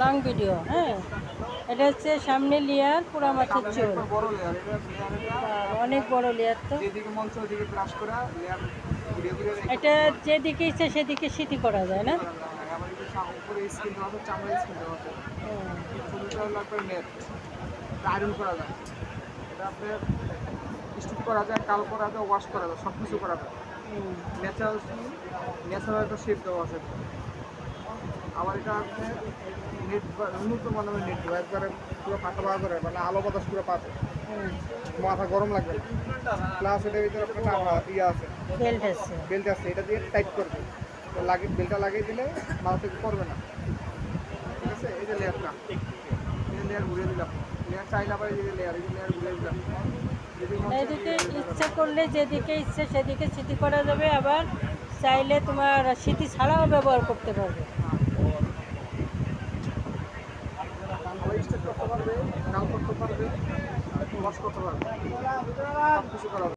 Long video. হ্যাঁ, এটা হচ্ছে সামনে লেয়ার পুরা মাছের চোল। বড় লেয়ার, এটা লেয়ার অনেক বড় লেয়ার তো। যেদিকে মন চায় ওদিকে ব্রাশ করে লেয়ার ঘুরিয়ে ঘুরিয়ে রেখে এটা যেদিকে ইচ্ছে সেদিকে সিটি করা যায় না? আবার এই যে উপরে স্কিন দেওয়া আছে, চামড়া স্কিন দেওয়া আছে। ছবিটা হলো একবার মেট, আয়রন করা যায়। এটা আপনার স্টিচ করা যায়, কাল করা যায়, ওয়াশ করা যায়, সব কিছু করা যায়। ন্যাচারাল ন্যাচারাল একটা শেপ দেওয়া আছে। আবার এটা আপনার নেট উন্নত মানের নেট দেওয়া, একবারে পুরো পাকা পাকা করে, মানে আলো বাতাস পুরো পাবে, মাথা গরম লাগবে না। প্লাস এটার ভিতরে আপনার ইয়ে আছে, বেল্ট আছে। বেল্ট আছে, এটা দিয়ে টাইট করবে, তো লাগিয়ে বেল্টটা লাগিয়ে দিলে মাথা থেকে পড়বে না। ঠিক আছে, এই যে লেয়ারটা, এই লেয়ার ঘুরিয়ে দিলাম, লেয়ার চাইলে আবার এই যে লেয়ার ঘুরিয়ে দিলাম। এদিকে ইচ্ছা করলে যেদিকে ইচ্ছে সেদিকে সিটি করা যাবে, আবার চাইলে তোমার সিটি ছাড়াও ব্যবহার করতে পারবে। স্টেট করতে পারবে, কাল করতে পারবে, ওয়াশ করতে পারবে, সব কিছু করা